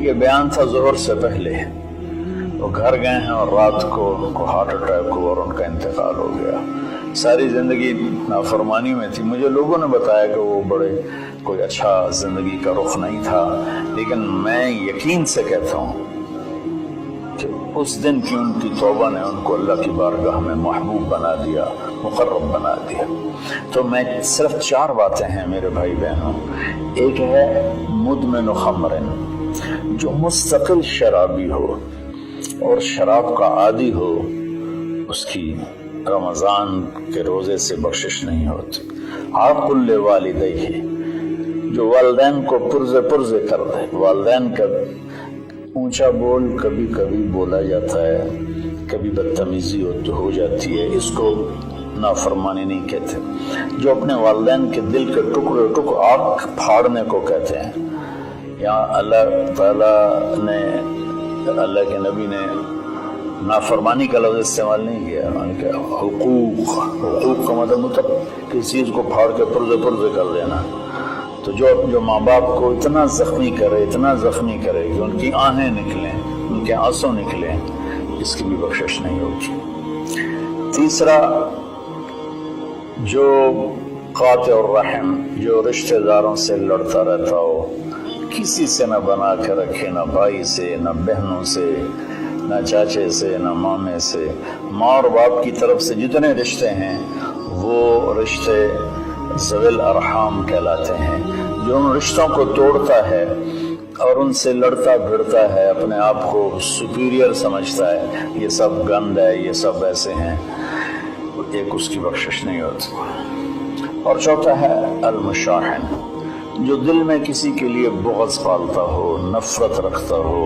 یہ بیان تھا ظہر سے پہلے، وہ گھر گئے ہیں اور رات کو ان کو ہارٹ اٹیک ہوا اور ان کا انتقال ہو گیا۔ ساری زندگی نافرمانی میں تھی۔ مجھے لوگوں نے بتایا کہ وہ بڑے کوئی اچھا زندگی کا رخ نہیں تھا، لیکن میں یقین سے کہتا ہوں کہ اس دن کی ان کی توبہ نے ان کو اللہ کی بارگاہ میں محبوب بنا دیا، مقرب بنا دیا۔ تو میں صرف 4 باتیں ہیں میرے بھائی بہنوں۔ ایک ہے مدمن خمر، جو مستقل شرابی ہو اور شراب کا عادی ہو، اس کی رمضان کے روزے سے بخشش نہیں ہوتی۔ عاق لوالدیہ، جو والدین کو پرزے کر دے۔ والدین کا اونچا بول کبھی کبھی بولا جاتا ہے، کبھی بدتمیزی ہو جاتی ہے، اس کو نافرمانی نہیں کہتے۔ جو اپنے والدین کے دل کے ٹکڑے آنکھ پھاڑنے کو کہتے ہیں۔ یہاں اللہ تعالیٰ نے، اللہ کے نبی نے نافرمانی کا لفظ استعمال نہیں کیا، انہوں نے کہا حقوق کا مطلب کسی چیز کو پھاڑ کے پرزے کر دینا۔ تو جو ماں باپ کو اتنا زخمی کرے کہ ان کی آہیں نکلیں، ان کے آنسو نکلیں، اس کی بھی بخشش نہیں ہوگی۔ تیسرا، جو قاطع الرحم، جو رشتہ داروں سے لڑتا رہتا ہو، کسی سے نہ بنا کے رکھے، نہ بھائی سے، نہ بہنوں سے، نہ چاچے سے، نہ مامے سے۔ ماں اور باپ کی طرف سے جتنے رشتے ہیں وہ رشتے ذوی الارحام کہلاتے ہیں۔ جو ان رشتوں کو توڑتا ہے اور ان سے لڑتا بھڑتا ہے، اپنے آپ کو سپیریئر سمجھتا ہے، یہ سب گند ہے، یہ سب ایسے ہیں، ایک اس کی بخشش نہیں ہوتی۔ اور چوتھا ہے المشاحن، جو دل میں کسی کے لیے بغض پالتا ہو، نفرت رکھتا ہو،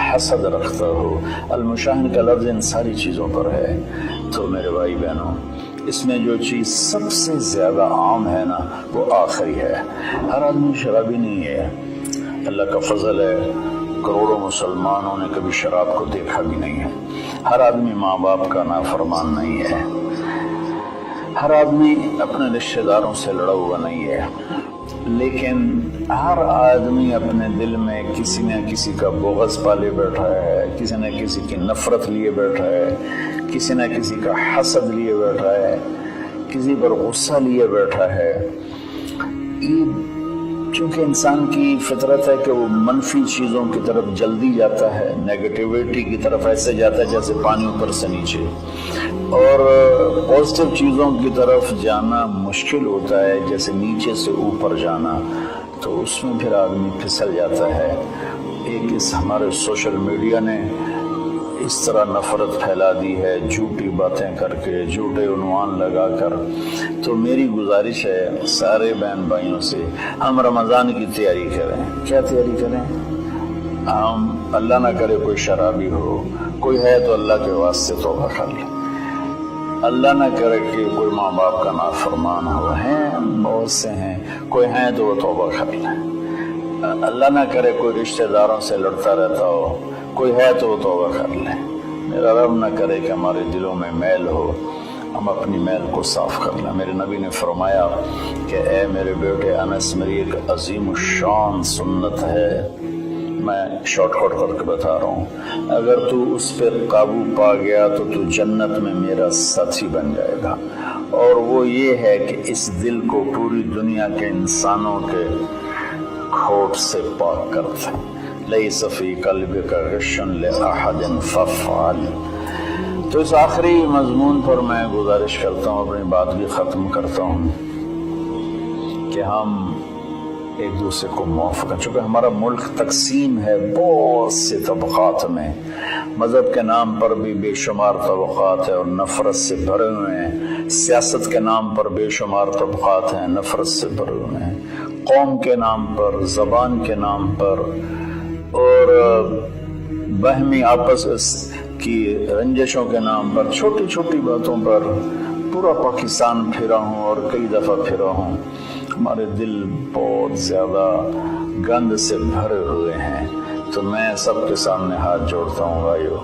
حسد رکھتا ہو۔ المشاحن کا لفظ ان ساری چیزوں پر ہے۔ تو میرے بھائی بہنوں، اس میں جو چیز سب سے زیادہ عام ہے نا، وہ آخری ہے۔ ہر آدمی شرابی نہیں ہے، اللہ کا فضل ہے، کروڑوں مسلمانوں نے کبھی شراب کو دیکھا بھی نہیں ہے۔ ہر آدمی ماں باپ کا نافرمان نہیں ہے، ہر آدمی اپنے رشتہ داروں سے لڑا ہوا نہیں ہے، لیکن ہر آدمی اپنے دل میں کسی نہ کسی کا بغض پالے بیٹھا ہے، کسی نہ کسی کی نفرت لیے بیٹھا ہے، کسی نہ کسی کا حسد لیے بیٹھا ہے، کسی پر غصہ لیے بیٹھا ہے۔ چونکہ انسان کی فطرت ہے کہ وہ منفی چیزوں کی طرف جلدی جاتا ہے، نیگیٹیوٹی کی طرف ایسے جاتا ہے جیسے پانی اوپر سے نیچے، اور پازیٹیو چیزوں کی طرف جانا مشکل ہوتا ہے جیسے نیچے سے اوپر جانا۔ تو اس میں پھر آدمی پھسل جاتا ہے۔ ایک اس ہمارے سوشل میڈیا نے اس طرح نفرت پھیلا دی ہے، جھوٹی باتیں کر کے، جھوٹے عنوان لگا کر۔ تو میری گزارش ہے سارے بہن بھائیوں سے، ہم رمضان کی تیاری کریں۔ کیا تیاری کریں؟ ہم اللہ نہ کرے کوئی شرابی ہو، کوئی ہے تو اللہ کے واسطے توبہ کر لیں۔ اللہ نہ کرے کہ کوئی ماں باپ کا نافرمان ہو، ہیں بہت سے ہیں، کوئی ہیں تو وہ توبہ کر لیں۔ اللہ نہ کرے کوئی رشتہ داروں سے لڑتا رہتا ہو، کوئی ہے تو وہ توبہ کر لیں۔ میرا رب نہ کرے کہ ہمارے دلوں میں میل ہو، ہم اپنی میل کو صاف کر لیں۔ میرے نبی نے فرمایا کہ اے میرے بیٹے انس، میری ایک عظیم الشان سنت ہے، میں شارٹ کٹ کر کے بتا رہا ہوں، اگر تو اس پر قابو پا گیا تو تو جنت میں میرا ساتھی بن جائے گا۔ اور وہ یہ ہے کہ اس دل کو پوری دنیا کے انسانوں کے کھوٹ سے پاک کر دے۔ لیس فی قلبک غش لأحد فافعل۔ تو اس آخری مضمون پر میں گزارش کرتا ہوں، اپنی بات بھی ختم کرتا ہوں، کہ ہم ایک دوسرے کو معاف کریں۔ چونکہ ہمارا ملک تقسیم ہے بہت سے طبقات میں، مذہب کے نام پر بھی بے شمار طبقات ہیں اور نفرت سے بھرے ہوئے ہیں، سیاست کے نام پر بے شمار طبقات ہیں، نفرت سے بھرے ہوئے ہیں، قوم کے نام پر، زبان کے نام پر، اور باہمی آپس کی رنجشوں کے نام پر، چھوٹی چھوٹی باتوں پر پورا پاکستان پھرا ہوں اور کئی دفعہ پھرا ہوں۔ ہمارے دل بہت زیادہ گند سے بھرے ہوئے ہیں۔ تو میں سب کے سامنے ہاتھ جوڑتا ہوں، بھائیو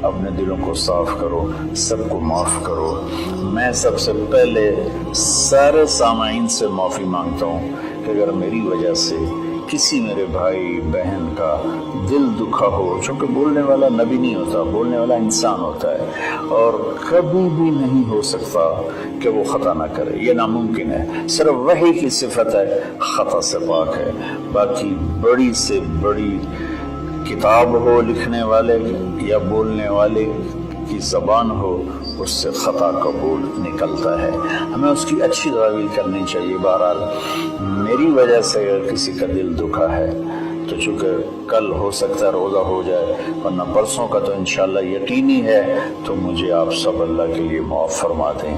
اپنے دلوں کو صاف کرو، سب کو معاف کرو۔ میں سب سے پہلے سارے سامعین سے معافی مانگتا ہوں کہ اگر میری وجہ سے किसी मेरे भाई बहन का दिल दुखा हो, चूँकि बोलने वाला नबी नहीं होता, बोलने वाला इंसान होता है और कभी भी नहीं हो सकता कि वो खता ना करे, ये नामुमकिन है। सिर्फ वही की सिफत है, खता से पाक है। बाकी बड़ी से बड़ी किताब हो लिखने वाले या बोलने वाले की ज़बान हो, उससे ख़ता कबूल निकलता है। हमें उसकी अच्छी तावील करनी चाहिए। बहरहाल मेरी वजह से अगर किसी का दिल दुखा है तो चूँकि कल हो सकता है रोज़ा हो जाए, वरना परसों का तो इंशाअल्लाह यकीनी है, तो मुझे आप सब अल्लाह के लिए माफ़ फरमा दें।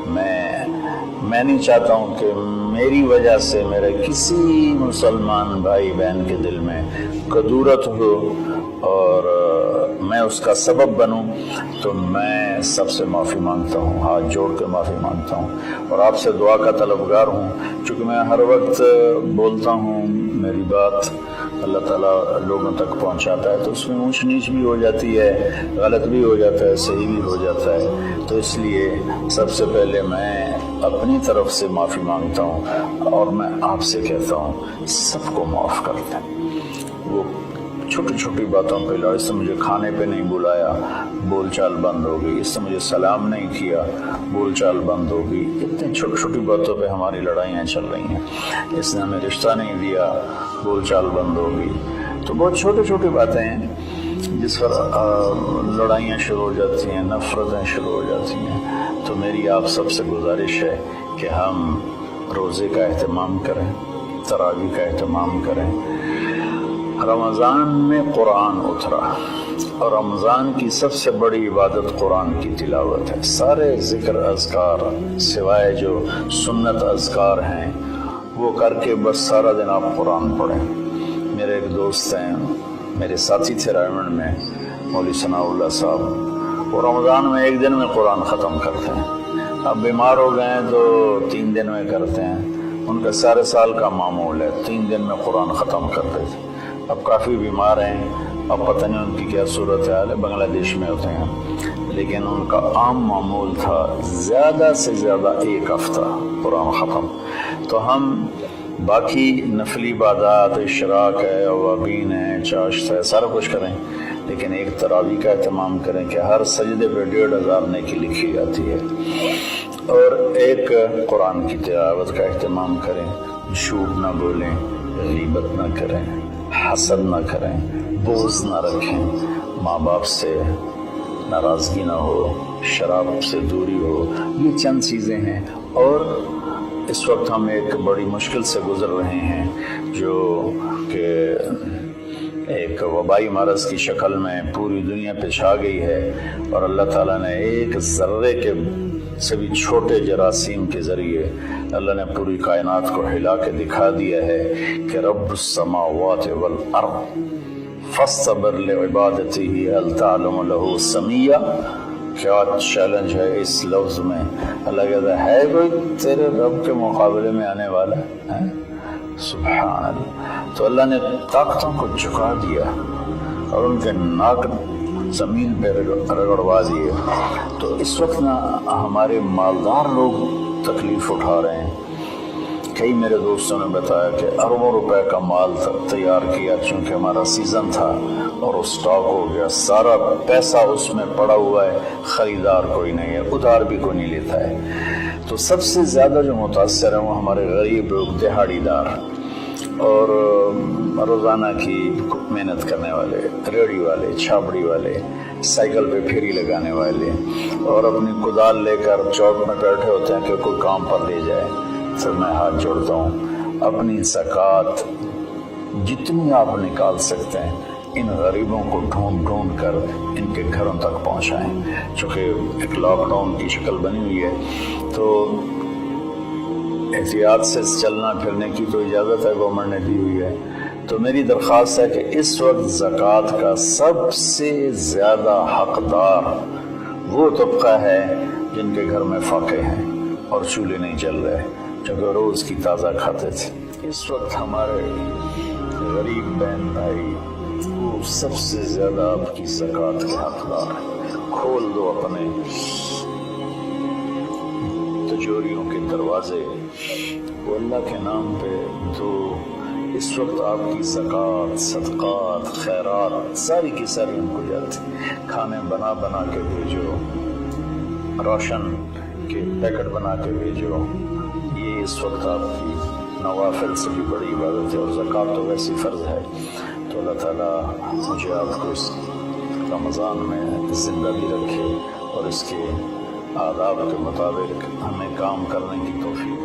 मैं नहीं चाहता हूँ कि मेरी वजह से मेरे किसी मुसलमान भाई बहन के दिल में कदूरत हो और मैं उसका सबब बनूं। तो मैं सबसे माफ़ी मांगता हूँ, हाथ जोड़ कर माफ़ी मांगता हूँ और आपसे दुआ का तलबगार हूँ। चूँकि मैं हर वक्त बोलता हूँ, मेरी बात अल्लाह ताला लोगों तक पहुँचाता है, तो उसमें ऊंच नीच भी हो जाती है, गलत भी हो जाता है, सही भी हो जाता है। तो इसलिए सबसे पहले मैं अपनी तरफ से माफ़ी मांगता हूँ और मैं आपसे कहता हूँ सबको माफ़ कर दें। वो छोटी छोटी बातों पे लड़, इससे मुझे खाने पे नहीं बुलाया, बोलचाल बंद हो गई, इससे मुझे सलाम नहीं किया, बोलचाल बंद हो गई। इतनी छोटी छोटी बातों पे हमारी लड़ाइयाँ चल रही हैं। इसने हमें रिश्ता नहीं दिया, बोलचाल बंद हो गई। तो बहुत छोटी छोटी बातें हैं जिस पर लड़ाइयाँ शुरू हो जाती हैं, नफरतें शुरू हो जाती हैं। तो मेरी आप सबसे गुजारिश है कि हम रोज़े का एहतमाम करें, तरावी का एहतमाम करें। रमज़ान में कुरान उतरा और रमज़ान की सबसे बड़ी इबादत कुरान की तिलावत है। सारे ज़िक्र अज़कार सिवाय जो सुन्नत अज़कार हैं वो करके बस सारा दिन आप कुरान पढ़ें। मेरे एक दोस्त हैं, मेरे साथी थे रायमंड में, मौलवी सनाउल्लाह साहब, वो रमज़ान में एक दिन में कुरान ख़त्म करते हैं। अब बीमार हो गए हैं तो 3 दिन में करते हैं, उनका सारे साल का मामूल है, 3 दिन में कुरान ख़त्म करते थे। अब काफ़ी बीमार हैं, अब पता नहीं उनकी क्या सूरत है, बांग्लादेश में होते हैं, लेकिन उनका आम मामूल था ज़्यादा से ज़्यादा 1 हफ्ता कुरान ख़त्म। तो हम बाकी नफली इबादत, इशराक है, अवाबीन है, चाश्त है, सारा कुछ करें, लेकिन एक तरावी का एहतमाम करें कि हर सजदे पे 1500 नेकी लिखी जाती है। और एक कुरान की तिलावत का एहतमाम करें, झूठ ना बोलें, गीबत ना करें, हसद ना करें, बोझ ना रखें, माँ बाप से नाराज़गी ना हो, शराब से दूरी हो। ये चंद चीज़ें हैं। और इस वक्त हम एक बड़ी मुश्किल से गुजर रहे हैं जो कि एक वबाई मरज़ की शक्ल में पूरी दुनिया पे छा गई है और अल्लाह ताला ने एक ज़र्रे के से भी छोटे जरासीम के ज़रिए अल्लाह ने पूरी कायनात को हिला के दिखा दिया है कि रब्बुस समावाति वल अर्द फस्तबिर लिइबादतिही हल तालमु लहू समिया। क्या चैलेंज है इस लफ्ज़ में। अल्लाह कहता है कोई तेरे रब के मुकाबले में आने वाला है? सुभान अल्लाह। तो अल्लाह ने ताकतों को झुका दिया और उनके नाक ज़मीन पे रगड़वा दिए। तो इस वक्त ना हमारे मालदार लोग तकलीफ़ उठा रहे हैं। कई मेरे दोस्तों ने बताया कि अरबों रुपए का माल तैयार किया, चूँकि हमारा सीज़न था और वो स्टॉक हो गया, सारा पैसा उसमें पड़ा हुआ है, ख़रीदार कोई नहीं है, उधार भी कोई नहीं लेता है। तो सबसे ज़्यादा जो मुतासर हैं वो हमारे गरीब लोग, दिहाड़ीदार और रोज़ाना की मेहनत करने वाले, रेहड़ी वाले, छाबड़ी वाले, साइकिल पे फेरी लगाने वाले और अपनी कुदाल लेकर चौक में बैठे होते हैं कि कोई काम पर ले जाए। तो मैं हाथ जोड़ता हूँ, अपनी ज़कात जितनी आप निकाल सकते हैं इन गरीबों को ढूंढ ढूंढ कर इनके घरों तक पहुँचाएँ। चूँकि एक लॉकडाउन की शक्ल बनी हुई है तो एहतियात से चलना फिरने की तो इजाज़त है, गवर्नमेंट ने दी हुई है। तो मेरी दरख्वास्त है कि इस वक्त ज़कात का सबसे ज़्यादा हकदार वो तबका है जिनके घर में फाके हैं और चूल्हे नहीं जल रहे, क्योंकि रोज़ की ताज़ा खाते थे। इस वक्त हमारे गरीब बहन भाई वो सबसे ज़्यादा आपकी ज़कात के हकदार हैं। खोल दो अपने तिजोरियों के दरवाजे, वो अल्लाह के नाम पे दो, اس وقت آپ کی زکوٰۃ، صدقات، خیرات ساری کی ساری ان کو جاتی. کھانے بنا بنا کے بھیجو، روشن کے پیکٹ بنا کے بھیجو. یہ اس وقت آپ کی نوافل سے بھی بڑی عبادت ہے، اور زکوٰۃ تو ویسی فرض ہے. تو اللہ تعالیٰ مجھے آپ کو اس رمضان میں زندہ بھی رکھے اور اس کے آداب کے مطابق ہمیں کام کرنے کی توفیق